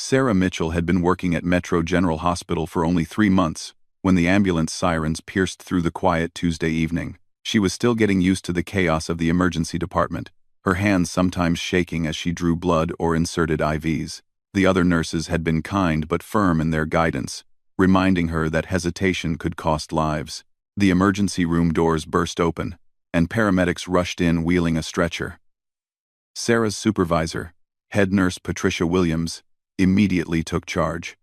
Sarah Mitchell had been working at Metro General Hospital for only 3 months when the ambulance sirens pierced through the quiet Tuesday evening. She was still getting used to the chaos of the emergency department, her hands sometimes shaking as she drew blood or inserted IVs. The other nurses had been kind but firm in their guidance, reminding her that hesitation could cost lives. The emergency room doors burst open, and paramedics rushed in wheeling a stretcher. Sarah's supervisor, head nurse Patricia Williams, immediately took charge.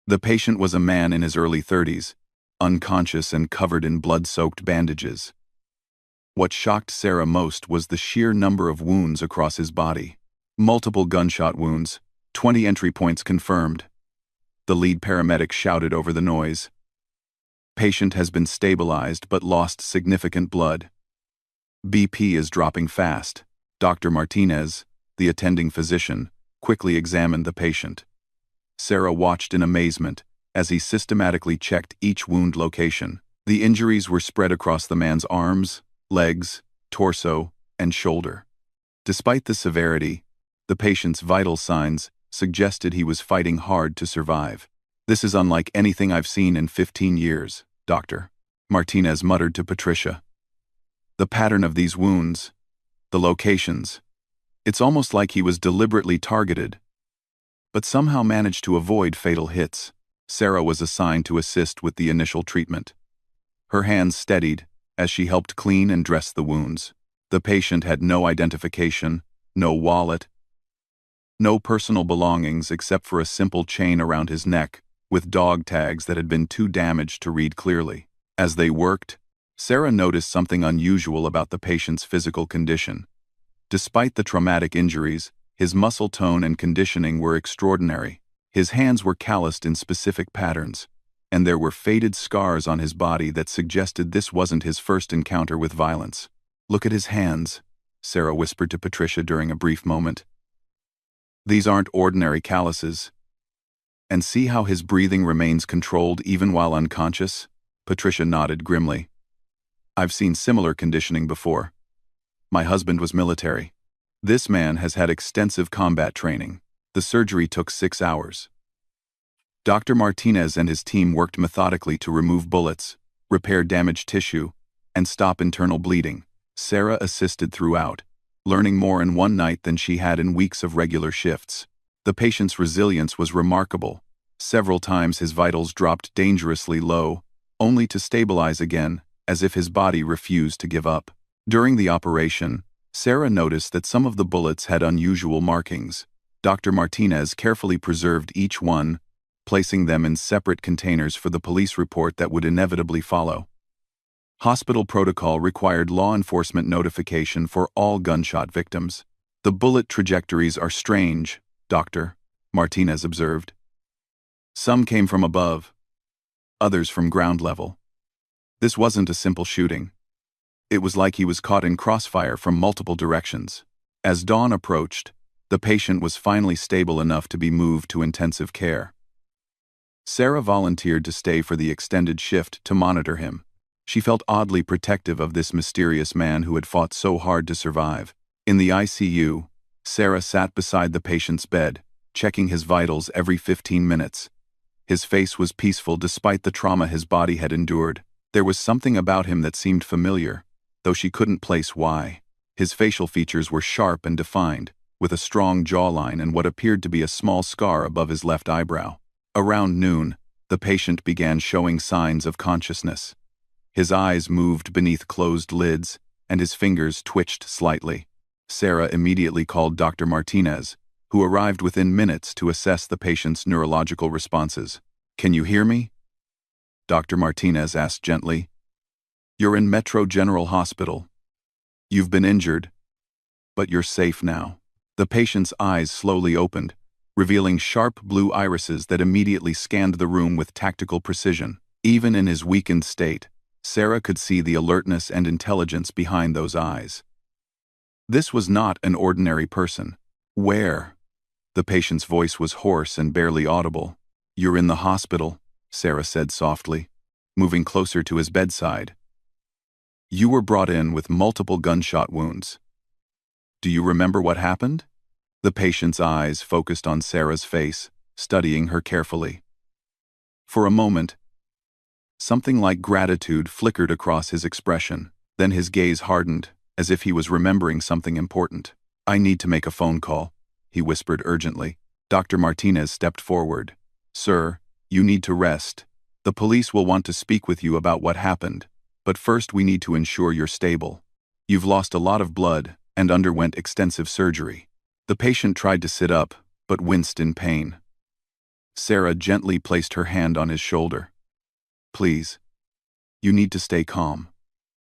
The patient was a man in his early 30s, unconscious and covered in blood-soaked bandages. What shocked Sarah most was the sheer number of wounds across his body. Multiple gunshot wounds, 20 entry points confirmed. The lead paramedic shouted over the noise. Patient has been stabilized but lost significant blood. BP is dropping fast. Dr. Martinez, the attending physician, quickly examined the patient. Sarah watched in amazement as he systematically checked each wound location. The injuries were spread across the man's arms, legs, torso, and shoulder. Despite the severity, the patient's vital signs suggested he was fighting hard to survive. "This is unlike anything I've seen in 15 years, Doctor," Martinez muttered to Patricia. "The pattern of these wounds, the locations, it's almost like he was deliberately targeted, but somehow managed to avoid fatal hits." Sarah was assigned to assist with the initial treatment. Her hands steadied as she helped clean and dress the wounds. The patient had no identification, no wallet, no personal belongings except for a simple chain around his neck with dog tags that had been too damaged to read clearly. As they worked, Sarah noticed something unusual about the patient's physical condition. Despite the traumatic injuries, his muscle tone and conditioning were extraordinary. His hands were calloused in specific patterns, and there were faded scars on his body that suggested this wasn't his first encounter with violence. "Look at his hands," Sarah whispered to Patricia during a brief moment. "These aren't ordinary calluses. And see how his breathing remains controlled even while unconscious?" Patricia nodded grimly. "I've seen similar conditioning before. My husband was military. This man has had extensive combat training. The surgery took 6 hours." Dr. Martinez and his team worked methodically to remove bullets, repair damaged tissue, and stop internal bleeding. Sarah assisted throughout, learning more in one night than she had in weeks of regular shifts. The patient's resilience was remarkable. Several times his vitals dropped dangerously low, only to stabilize again, as if his body refused to give up. During the operation, Sarah noticed that some of the bullets had unusual markings. Dr. Martinez carefully preserved each one, placing them in separate containers for the police report that would inevitably follow. Hospital protocol required law enforcement notification for all gunshot victims. "The bullet trajectories are strange, Doctor," Martinez observed. "Some came from above, others from ground level. This wasn't a simple shooting. It was like he was caught in crossfire from multiple directions." As dawn approached, the patient was finally stable enough to be moved to intensive care. Sarah volunteered to stay for the extended shift to monitor him. She felt oddly protective of this mysterious man who had fought so hard to survive. In the ICU, Sarah sat beside the patient's bed, checking his vitals every 15 minutes. His face was peaceful despite the trauma his body had endured. There was something about him that seemed familiar, though she couldn't place why. His facial features were sharp and defined, with a strong jawline and what appeared to be a small scar above his left eyebrow. Around noon, the patient began showing signs of consciousness. His eyes moved beneath closed lids, and his fingers twitched slightly. Sarah immediately called Dr. Martinez, who arrived within minutes to assess the patient's neurological responses. "Can you hear me?" Dr. Martinez asked gently. "You're in Metro General Hospital. You've been injured, but you're safe now." The patient's eyes slowly opened, revealing sharp blue irises that immediately scanned the room with tactical precision. Even in his weakened state, Sarah could see the alertness and intelligence behind those eyes. This was not an ordinary person. "Where?" The patient's voice was hoarse and barely audible. "You're in the hospital," Sarah said softly, moving closer to his bedside. "You were brought in with multiple gunshot wounds. Do you remember what happened?" The patient's eyes focused on Sarah's face, studying her carefully. For a moment, something like gratitude flickered across his expression. Then his gaze hardened, as if he was remembering something important. "I need to make a phone call," he whispered urgently. Dr. Martinez stepped forward. "Sir, you need to rest. The police will want to speak with you about what happened, but first we need to ensure you're stable. You've lost a lot of blood and underwent extensive surgery." The patient tried to sit up, but winced in pain. Sarah gently placed her hand on his shoulder. "Please. You need to stay calm.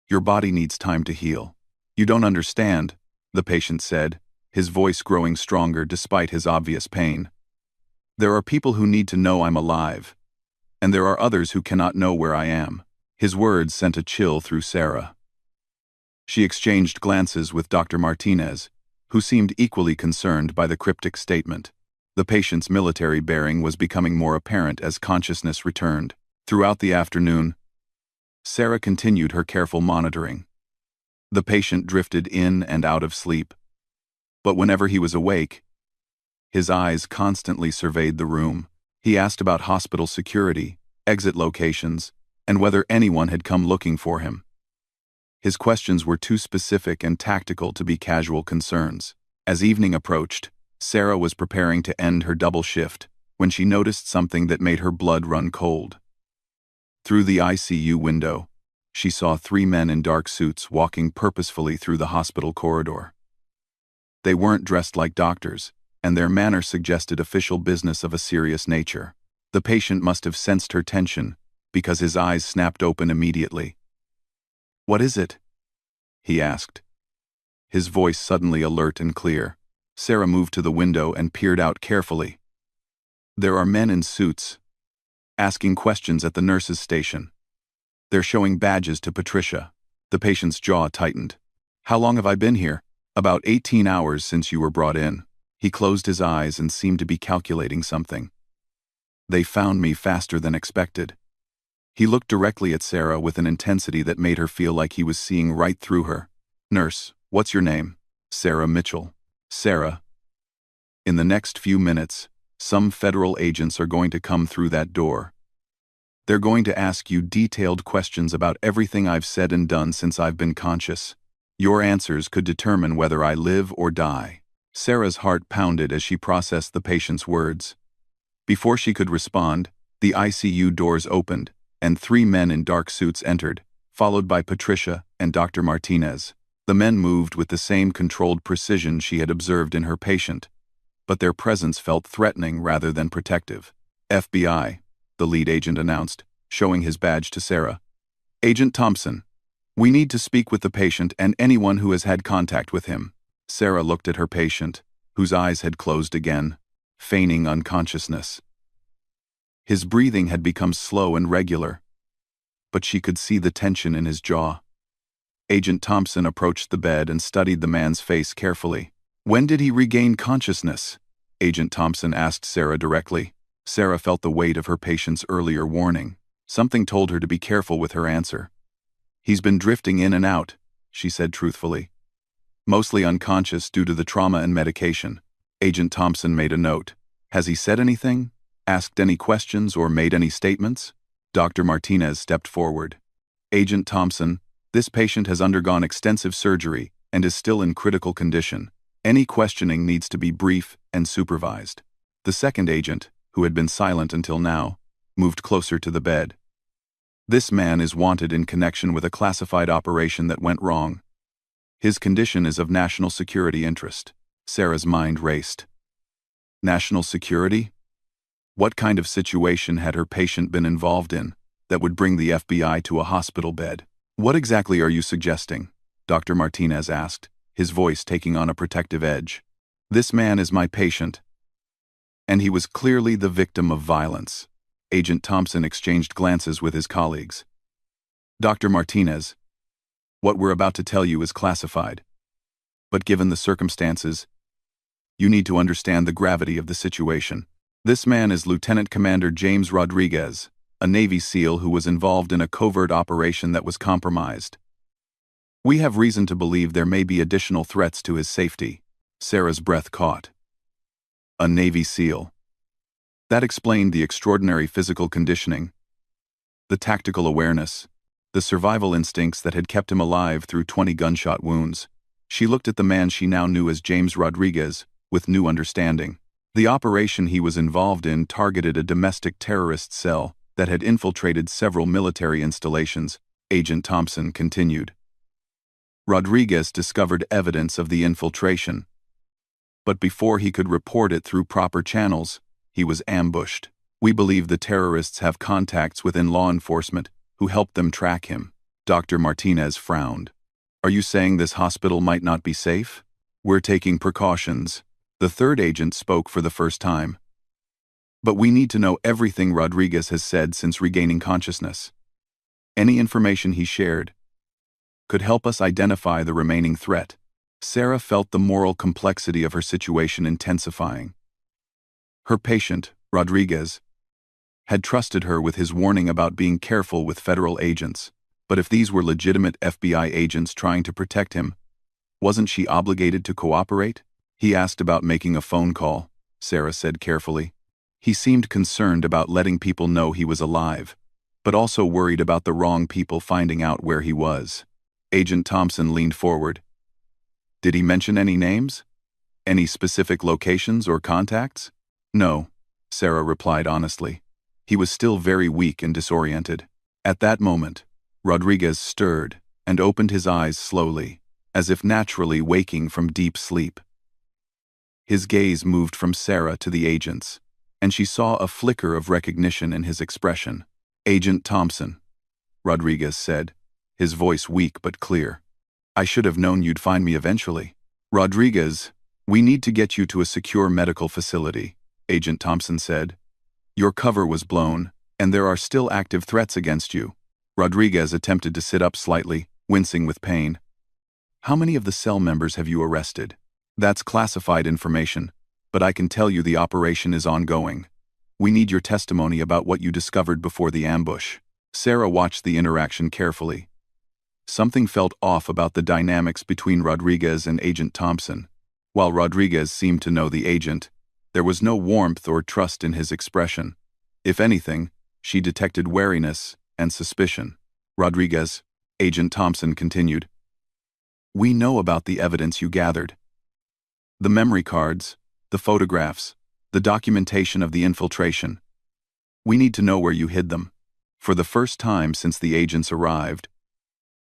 Your body needs time to heal." "You don't understand," the patient said, his voice growing stronger despite his obvious pain. "There are people who need to know I'm alive, and there are others who cannot know where I am." His words sent a chill through Sarah. She exchanged glances with Dr. Martinez, who seemed equally concerned by the cryptic statement. The patient's military bearing was becoming more apparent as consciousness returned. Throughout the afternoon, Sarah continued her careful monitoring. The patient drifted in and out of sleep, but whenever he was awake, his eyes constantly surveyed the room. He asked about hospital security, exit locations, and whether anyone had come looking for him. His questions were too specific and tactical to be casual concerns. As evening approached, Sarah was preparing to end her double shift when she noticed something that made her blood run cold. Through the ICU window, she saw 3 men in dark suits walking purposefully through the hospital corridor. They weren't dressed like doctors, and their manner suggested official business of a serious nature. The patient must have sensed her tension, because his eyes snapped open immediately. "What is it?" he asked, his voice suddenly alert and clear. Sarah moved to the window and peered out carefully. "There are men in suits, asking questions at the nurse's station. They're showing badges to Patricia." The patient's jaw tightened. "How long have I been here?" "About 18 hours since you were brought in." He closed his eyes and seemed to be calculating something. "They found me faster than expected." He looked directly at Sarah with an intensity that made her feel like he was seeing right through her. "Nurse, what's your name?" "Sarah Mitchell." "Sarah, in the next few minutes, some federal agents are going to come through that door. They're going to ask you detailed questions about everything I've said and done since I've been conscious. Your answers could determine whether I live or die." Sarah's heart pounded as she processed the patient's words. Before she could respond, the ICU doors opened, and 3 men in dark suits entered, followed by Patricia and Dr. Martinez. The men moved with the same controlled precision she had observed in her patient, but their presence felt threatening rather than protective. "FBI," the lead agent announced, showing his badge to Sarah. "Agent Thompson, we need to speak with the patient and anyone who has had contact with him." Sarah looked at her patient, whose eyes had closed again, feigning unconsciousness. His breathing had become slow and regular, but she could see the tension in his jaw. Agent Thompson approached the bed and studied the man's face carefully. "When did he regain consciousness?" Agent Thompson asked Sarah directly. Sarah felt the weight of her patient's earlier warning. Something told her to be careful with her answer. "He's been drifting in and out," she said truthfully. "Mostly unconscious due to the trauma and medication." Agent Thompson made a note. "Has he said anything? Asked any questions or made any statements?" Dr. Martinez stepped forward. "Agent Thompson, this patient has undergone extensive surgery and is still in critical condition. Any questioning needs to be brief and supervised." The second agent, who had been silent until now, moved closer to the bed. "This man is wanted in connection with a classified operation that went wrong. His condition is of national security interest." Sarah's mind raced. National security? What kind of situation had her patient been involved in that would bring the FBI to a hospital bed? "What exactly are you suggesting?" Dr. Martinez asked, his voice taking on a protective edge. "This man is my patient, and he was clearly the victim of violence." Agent Thompson exchanged glances with his colleagues. "Dr. Martinez, what we're about to tell you is classified. But given the circumstances, you need to understand the gravity of the situation. This man is Lieutenant Commander James Rodriguez, a Navy SEAL who was involved in a covert operation that was compromised. We have reason to believe there may be additional threats to his safety." Sarah's breath caught. A Navy SEAL. That explained the extraordinary physical conditioning, the tactical awareness, the survival instincts that had kept him alive through 20 gunshot wounds. She looked at the man she now knew as James Rodriguez with new understanding. The operation he was involved in targeted a domestic terrorist cell that had infiltrated several military installations, Agent Thompson continued. Rodriguez discovered evidence of the infiltration, but before he could report it through proper channels, he was ambushed. We believe the terrorists have contacts within law enforcement who helped them track him. Dr. Martinez frowned. Are you saying this hospital might not be safe? We're taking precautions. The third agent spoke for the first time. But we need to know everything Rodriguez has said since regaining consciousness. Any information he shared could help us identify the remaining threat. Sarah felt the moral complexity of her situation intensifying. Her patient, Rodriguez, had trusted her with his warning about being careful with federal agents. But if these were legitimate FBI agents trying to protect him, wasn't she obligated to cooperate? He asked about making a phone call, Sarah said carefully. He seemed concerned about letting people know he was alive, but also worried about the wrong people finding out where he was. Agent Thompson leaned forward. Did he mention any names? Any specific locations or contacts? No, Sarah replied honestly. He was still very weak and disoriented. At that moment, Rodriguez stirred and opened his eyes slowly, as if naturally waking from deep sleep. His gaze moved from Sarah to the agents, and she saw a flicker of recognition in his expression. Agent Thompson, Rodriguez said, his voice weak but clear. I should have known you'd find me eventually. Rodriguez, we need to get you to a secure medical facility, Agent Thompson said. Your cover was blown, and there are still active threats against you. Rodriguez attempted to sit up slightly, wincing with pain. How many of the cell members have you arrested? That's classified information, but I can tell you the operation is ongoing. We need your testimony about what you discovered before the ambush. Sarah watched the interaction carefully. Something felt off about the dynamics between Rodriguez and Agent Thompson. While Rodriguez seemed to know the agent, there was no warmth or trust in his expression. If anything, she detected wariness and suspicion. Rodriguez, Agent Thompson continued. We know about the evidence you gathered. The memory cards, the photographs, the documentation of the infiltration. We need to know where you hid them. For the first time since the agents arrived,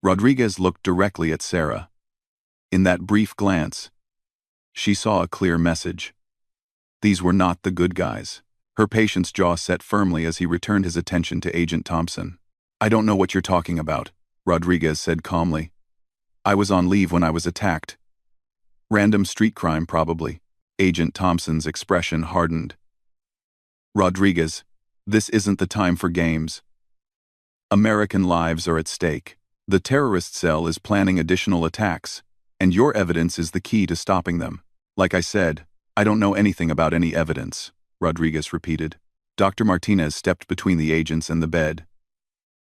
Rodriguez looked directly at Sarah. In that brief glance, she saw a clear message. These were not the good guys. Her patient's jaw set firmly as he returned his attention to Agent Thompson. I don't know what you're talking about, Rodriguez said calmly. I was on leave when I was attacked. Random street crime, probably. Agent Thompson's expression hardened. Rodriguez, this isn't the time for games. American lives are at stake. The terrorist cell is planning additional attacks, and your evidence is the key to stopping them. Like I said, I don't know anything about any evidence, Rodriguez repeated. Dr. Martinez stepped between the agents and the bed.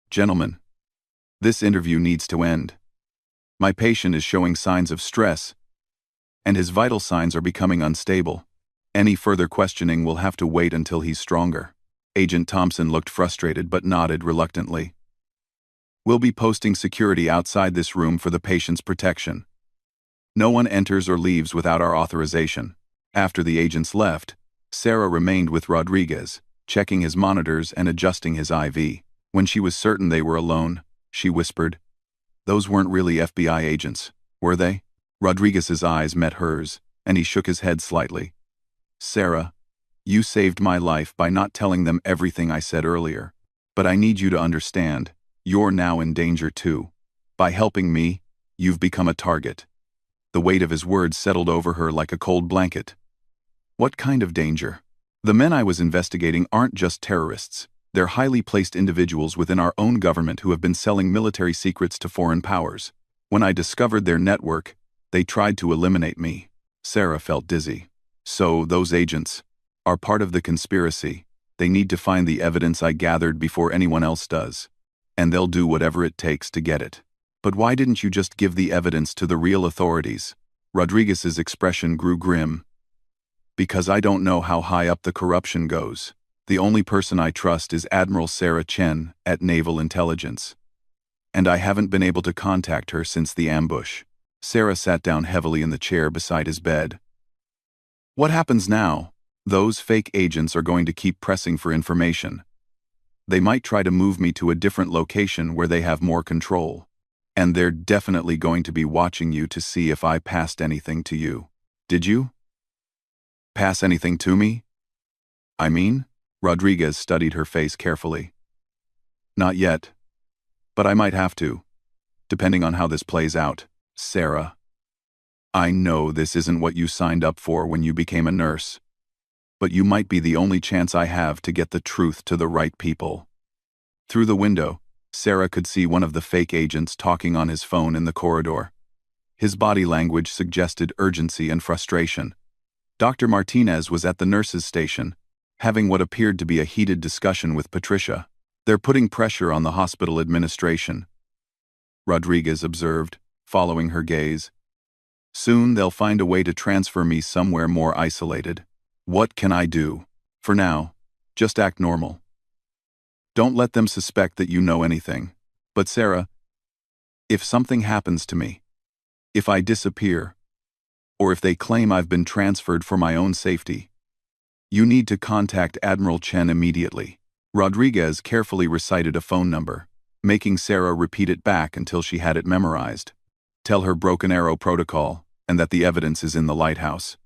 Gentlemen, this interview needs to end. My patient is showing signs of stress, and his vital signs are becoming unstable. Any further questioning will have to wait until he's stronger. Agent Thompson looked frustrated but nodded reluctantly. We'll be posting security outside this room for the patient's protection. No one enters or leaves without our authorization. After the agents left, Sarah remained with Rodriguez, checking his monitors and adjusting his IV. When she was certain they were alone, she whispered, Those weren't really FBI agents, were they? Rodriguez's eyes met hers, and he shook his head slightly. Sarah, you saved my life by not telling them everything I said earlier. But I need you to understand, you're now in danger too. By helping me, you've become a target. The weight of his words settled over her like a cold blanket. What kind of danger? The men I was investigating aren't just terrorists. They're highly placed individuals within our own government who have been selling military secrets to foreign powers. When I discovered their network, they tried to eliminate me. Sarah felt dizzy. So, those agents are part of the conspiracy. They need to find the evidence I gathered before anyone else does. And they'll do whatever it takes to get it. But why didn't you just give the evidence to the real authorities? Rodriguez's expression grew grim. Because I don't know how high up the corruption goes. The only person I trust is Admiral Sarah Chen at Naval Intelligence. And I haven't been able to contact her since the ambush. Sarah sat down heavily in the chair beside his bed. What happens now? Those fake agents are going to keep pressing for information. They might try to move me to a different location where they have more control. And they're definitely going to be watching you to see if I passed anything to you. Did you pass anything to me? I mean? Rodriguez studied her face carefully. Not yet. But I might have to, depending on how this plays out. Sarah, I know this isn't what you signed up for when you became a nurse, but you might be the only chance I have to get the truth to the right people. Through the window, Sarah could see one of the fake agents talking on his phone in the corridor. His body language suggested urgency and frustration. Dr. Martinez was at the nurses' station, having what appeared to be a heated discussion with Patricia. They're putting pressure on the hospital administration, Rodriguez observed, following her gaze. Soon they'll find a way to transfer me somewhere more isolated. What can I do? For now, just act normal. Don't let them suspect that you know anything. But Sarah, if something happens to me, if I disappear, or if they claim I've been transferred for my own safety, you need to contact Admiral Chen immediately. Rodriguez carefully recited a phone number, making Sarah repeat it back until she had it memorized. Tell her Broken Arrow protocol, and that the evidence is in the lighthouse.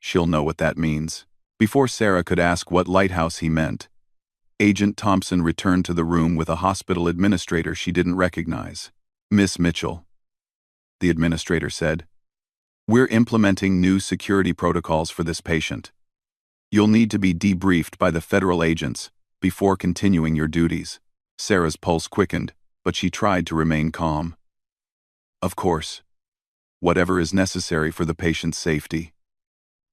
She'll know what that means. Before Sarah could ask what lighthouse he meant, Agent Thompson returned to the room with a hospital administrator she didn't recognize. Miss Mitchell, the administrator said, we're implementing new security protocols for this patient. You'll need to be debriefed by the federal agents before continuing your duties. Sarah's pulse quickened, but she tried to remain calm. Of course. Whatever is necessary for the patient's safety.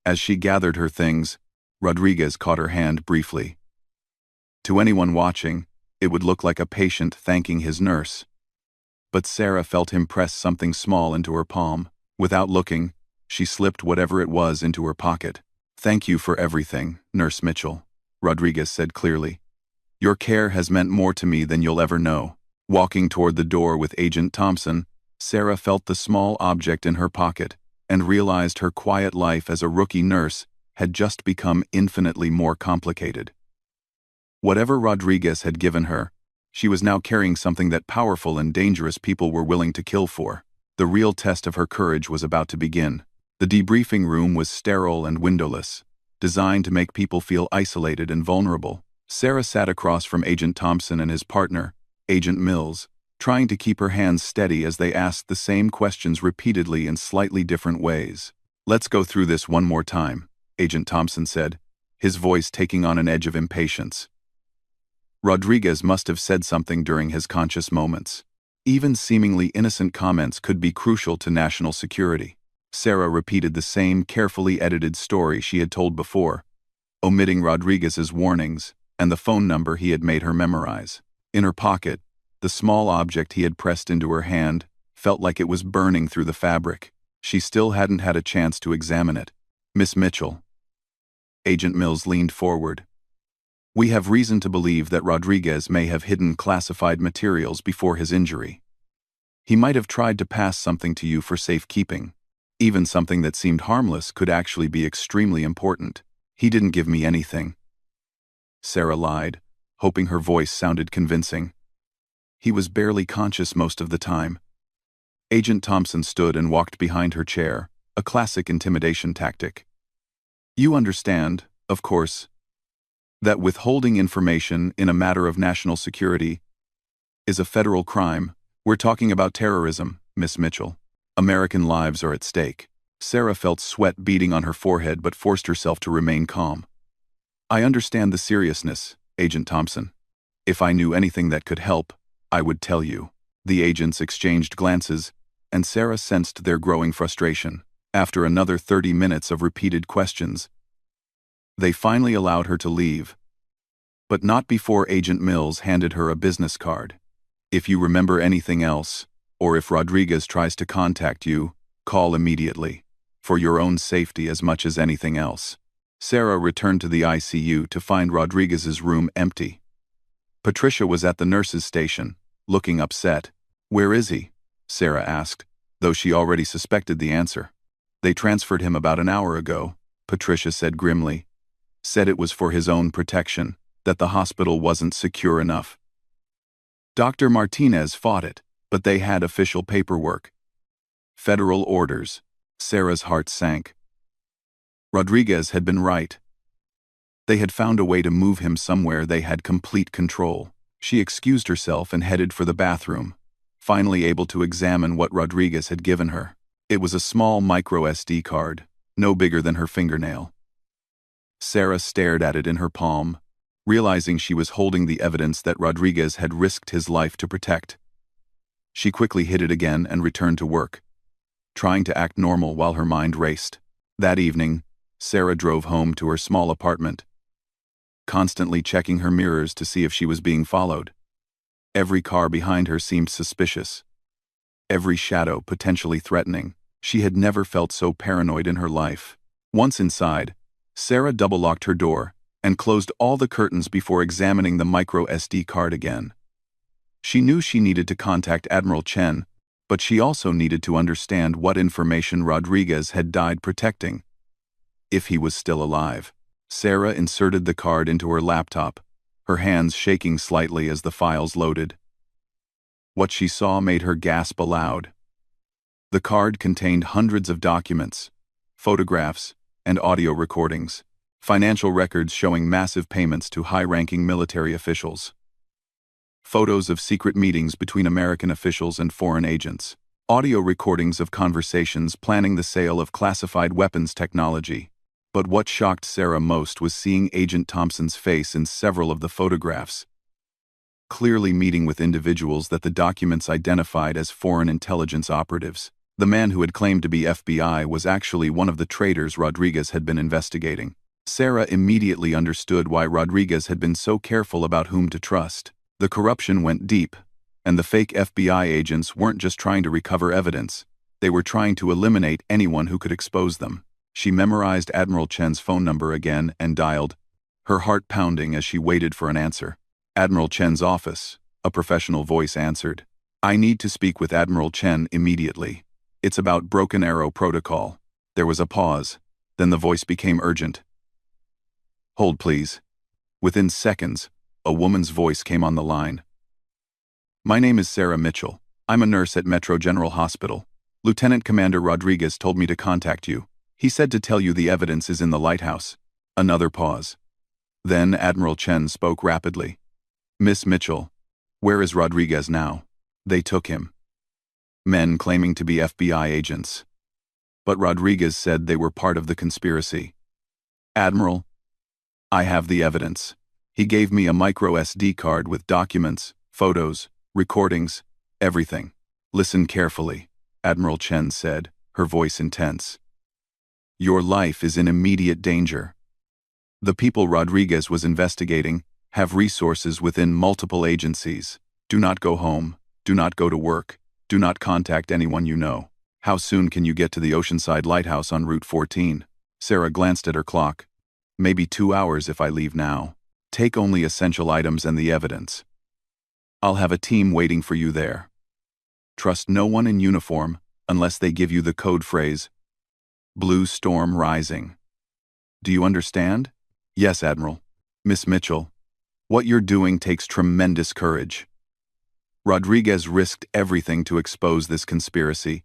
As she gathered her things, Rodriguez caught her hand briefly. To anyone watching, it would look like a patient thanking his nurse. But Sarah felt him press something small into her palm. Without looking, she slipped whatever it was into her pocket. Thank you for everything, Nurse Mitchell, Rodriguez said clearly. Your care has meant more to me than you'll ever know. Walking toward the door with Agent Thompson, Sarah felt the small object in her pocket and realized her quiet life as a rookie nurse had just become infinitely more complicated. Whatever Rodriguez had given her, she was now carrying something that powerful and dangerous people were willing to kill for. The real test of her courage was about to begin. The debriefing room was sterile and windowless, designed to make people feel isolated and vulnerable. Sarah sat across from Agent Thompson and his partner, Agent Mills, trying to keep her hands steady as they asked the same questions repeatedly in slightly different ways. Let's go through this one more time, Agent Thompson said, his voice taking on an edge of impatience. Rodriguez must have said something during his conscious moments. Even seemingly innocent comments could be crucial to national security. Sarah repeated the same carefully edited story she had told before, omitting Rodriguez's warnings and the phone number he had made her memorize. In her pocket, the small object he had pressed into her hand felt like it was burning through the fabric. She still hadn't had a chance to examine it. Miss Mitchell. Agent Mills leaned forward. We have reason to believe that Rodriguez may have hidden classified materials before his injury. He might have tried to pass something to you for safekeeping. Even something that seemed harmless could actually be extremely important. He didn't give me anything. Sarah lied, hoping her voice sounded convincing. He was barely conscious most of the time. Agent Thompson stood and walked behind her chair, a classic intimidation tactic. You understand, of course, that withholding information in a matter of national security is a federal crime. We're talking about terrorism, Miss Mitchell. American lives are at stake. Sarah felt sweat beading on her forehead but forced herself to remain calm. I understand the seriousness, Agent Thompson. If I knew anything that could help, I would tell you. The agents exchanged glances, and Sarah sensed their growing frustration. After another 30 minutes of repeated questions, they finally allowed her to leave. But not before Agent Mills handed her a business card. If you remember anything else, or if Rodriguez tries to contact you, call immediately, for your own safety as much as anything else. Sarah returned to the ICU to find Rodriguez's room empty. Patricia was at the nurse's station, looking upset. "Where is he?" Sarah asked, though she already suspected the answer. "They transferred him about an hour ago," Patricia said grimly. "Said it was for his own protection, that the hospital wasn't secure enough." Dr. Martinez fought it, but they had official paperwork. Federal orders. Sarah's heart sank. Rodriguez had been right. They had found a way to move him somewhere they had complete control. She excused herself and headed for the bathroom, finally able to examine what Rodriguez had given her. It was a small micro SD card, no bigger than her fingernail. Sarah stared at it in her palm, realizing she was holding the evidence that Rodriguez had risked his life to protect. She quickly hid it again and returned to work, trying to act normal while her mind raced. That evening, Sarah drove home to her small apartment, constantly checking her mirrors to see if she was being followed. Every car behind her seemed suspicious, every shadow potentially threatening. She had never felt so paranoid in her life. Once inside, Sarah double-locked her door and closed all the curtains before examining the micro SD card again. She knew she needed to contact Admiral Chen, but she also needed to understand what information Rodriguez had died protecting. If he was still alive. Sarah inserted the card into her laptop, her hands shaking slightly as the files loaded. What she saw made her gasp aloud. The card contained hundreds of documents, photographs, and audio recordings, financial records showing massive payments to high-ranking military officials, photos of secret meetings between American officials and foreign agents, audio recordings of conversations planning the sale of classified weapons technology. But what shocked Sarah most was seeing Agent Thompson's face in several of the photographs, clearly meeting with individuals that the documents identified as foreign intelligence operatives. The man who had claimed to be FBI was actually one of the traitors Rodriguez had been investigating. Sarah immediately understood why Rodriguez had been so careful about whom to trust. The corruption went deep, and the fake FBI agents weren't just trying to recover evidence, they were trying to eliminate anyone who could expose them. She memorized Admiral Chen's phone number again and dialed, her heart pounding as she waited for an answer. "Admiral Chen's office," a professional voice answered. "I need to speak with Admiral Chen immediately. It's about Broken Arrow Protocol." There was a pause, then the voice became urgent. "Hold, please." Within seconds, a woman's voice came on the line. "My name is Sarah Mitchell. I'm a nurse at Metro General Hospital. Lieutenant Commander Rodriguez told me to contact you. He said to tell you the evidence is in the lighthouse." Another pause. Then Admiral Chen spoke rapidly. "Miss Mitchell, where is Rodriguez now?" "They took him." Men claiming to be FBI agents. But Rodriguez said they were part of the conspiracy. "Admiral, I have the evidence. He gave me a micro SD card with documents, photos, recordings, everything." "Listen carefully," Admiral Chen said, her voice intense. "Your life is in immediate danger. The people Rodriguez was investigating have resources within multiple agencies. Do not go home. Do not go to work. Do not contact anyone you know." "How soon can you get to the Oceanside Lighthouse on Route 14? Sarah glanced at her clock. "Maybe 2 hours if I leave now. Take only essential items and the evidence. I'll have a team waiting for you there. Trust no one in uniform unless they give you the code phrase, Blue Storm Rising. Do you understand?" "Yes, Admiral." "Miss Mitchell, what you're doing takes tremendous courage. Rodriguez risked everything to expose this conspiracy,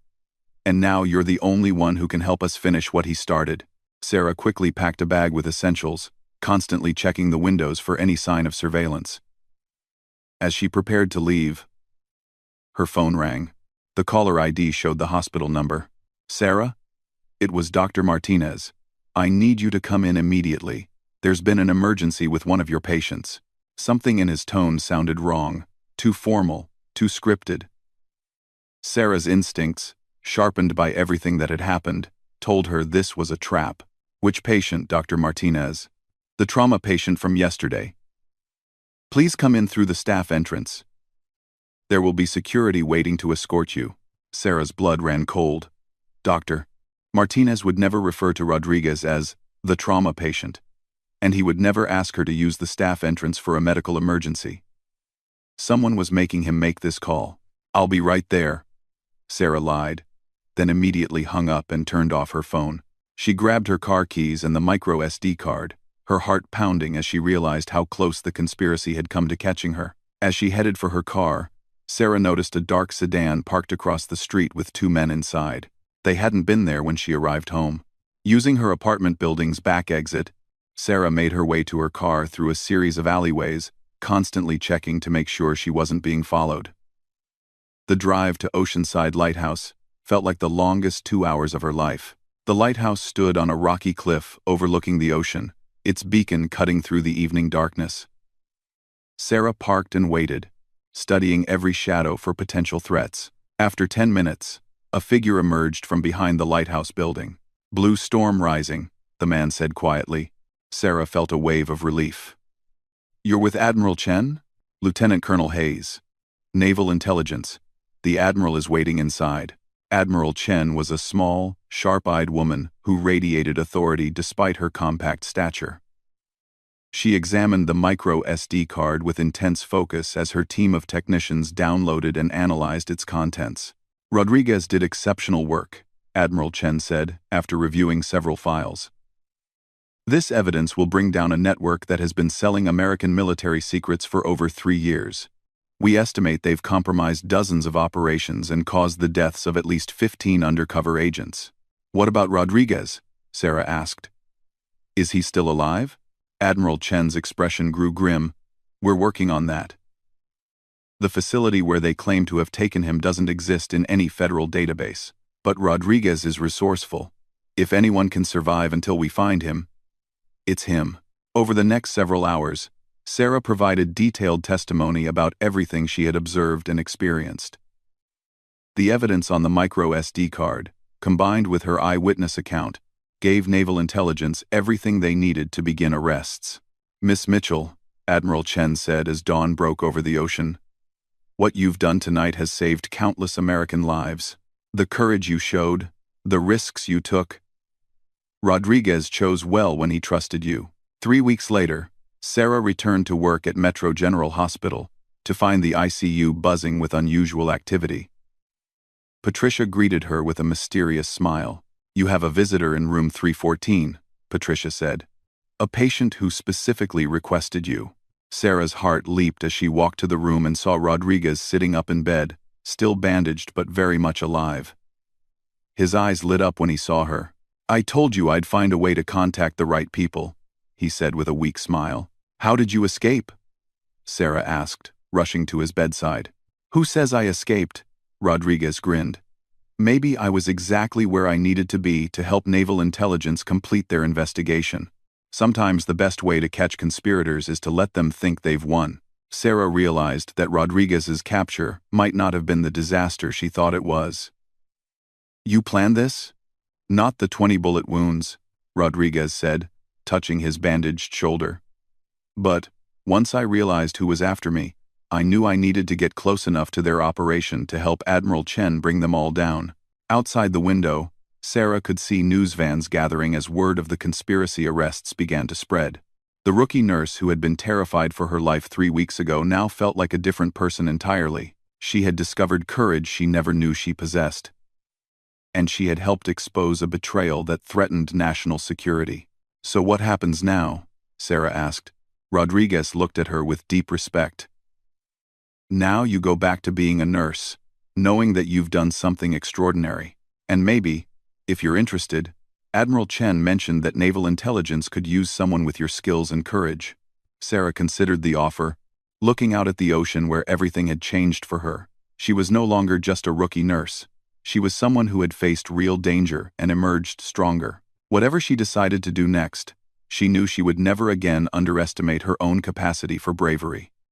and now you're the only one who can help us finish what he started." Sarah quickly packed a bag with essentials, constantly checking the windows for any sign of surveillance. As she prepared to leave, her phone rang. The caller ID showed the hospital number. "Sarah? It was Dr. Martinez. I need you to come in immediately. There's been an emergency with one of your patients." Something in his tone sounded wrong, too formal, too scripted. Sarah's instincts, sharpened by everything that had happened, told her this was a trap. "Which patient, Dr. Martinez?" "The trauma patient from yesterday." "Please come in through the staff entrance. There will be security waiting to escort you." Sarah's blood ran cold. Dr. Martinez would never refer to Rodriguez as the trauma patient. And he would never ask her to use the staff entrance for a medical emergency. Someone was making him make this call. "I'll be right there," Sarah lied, then immediately hung up and turned off her phone. She grabbed her car keys and the micro SD card, her heart pounding as she realized how close the conspiracy had come to catching her. As she headed for her car, Sarah noticed a dark sedan parked across the street with two men inside. They hadn't been there when she arrived home. Using her apartment building's back exit, Sarah made her way to her car through a series of alleyways, constantly checking to make sure she wasn't being followed. The drive to Oceanside Lighthouse felt like the longest 2 hours of her life. The lighthouse stood on a rocky cliff overlooking the ocean, its beacon cutting through the evening darkness. Sarah parked and waited, studying every shadow for potential threats. After 10 minutes, a figure emerged from behind the lighthouse building. "Blue storm rising," the man said quietly. Sarah felt a wave of relief. "You're with Admiral Chen?" "Lieutenant Colonel Hayes. Naval Intelligence. The Admiral is waiting inside." Admiral Chen was a small, sharp-eyed woman who radiated authority despite her compact stature. She examined the micro SD card with intense focus as her team of technicians downloaded and analyzed its contents. "Rodriguez did exceptional work," Admiral Chen said, after reviewing several files. "This evidence will bring down a network that has been selling American military secrets for over 3 years. We estimate they've compromised dozens of operations and caused the deaths of at least 15 undercover agents." "What about Rodriguez?" Sarah asked. "Is he still alive?" Admiral Chen's expression grew grim. "We're working on that. The facility where they claim to have taken him doesn't exist in any federal database. But Rodriguez is resourceful. If anyone can survive until we find him, it's him." Over the next several hours, Sarah provided detailed testimony about everything she had observed and experienced. The evidence on the micro SD card, combined with her eyewitness account, gave Naval Intelligence everything they needed to begin arrests. "Miss Mitchell," Admiral Chen said as dawn broke over the ocean, "what you've done tonight has saved countless American lives. The courage you showed, the risks you took. Rodriguez chose well when he trusted you." 3 weeks later, Sarah returned to work at Metro General Hospital to find the ICU buzzing with unusual activity. Patricia greeted her with a mysterious smile. "You have a visitor in room 314, Patricia said. "A patient who specifically requested you." Sarah's heart leaped as she walked to the room and saw Rodriguez sitting up in bed, still bandaged but very much alive. His eyes lit up when he saw her. "I told you I'd find a way to contact the right people," he said with a weak smile. "How did you escape?" Sarah asked, rushing to his bedside. "Who says I escaped?" Rodriguez grinned. "Maybe I was exactly where I needed to be to help Naval Intelligence complete their investigation. Sometimes the best way to catch conspirators is to let them think they've won." Sarah realized that Rodriguez's capture might not have been the disaster she thought it was. "You planned this?" "Not the 20 bullet wounds," Rodriguez said, touching his bandaged shoulder. "But, once I realized who was after me, I knew I needed to get close enough to their operation to help Admiral Chen bring them all down." Outside the window, Sarah could see news vans gathering as word of the conspiracy arrests began to spread. The rookie nurse who had been terrified for her life 3 weeks ago now felt like a different person entirely. She had discovered courage she never knew she possessed. And she had helped expose a betrayal that threatened national security. "So what happens now?" Sarah asked. Rodriguez looked at her with deep respect. "Now you go back to being a nurse, knowing that you've done something extraordinary. And maybe, if you're interested, Admiral Chen mentioned that Naval Intelligence could use someone with your skills and courage." Sarah considered the offer, looking out at the ocean where everything had changed for her. She was no longer just a rookie nurse. She was someone who had faced real danger and emerged stronger. Whatever she decided to do next, she knew she would never again underestimate her own capacity for bravery.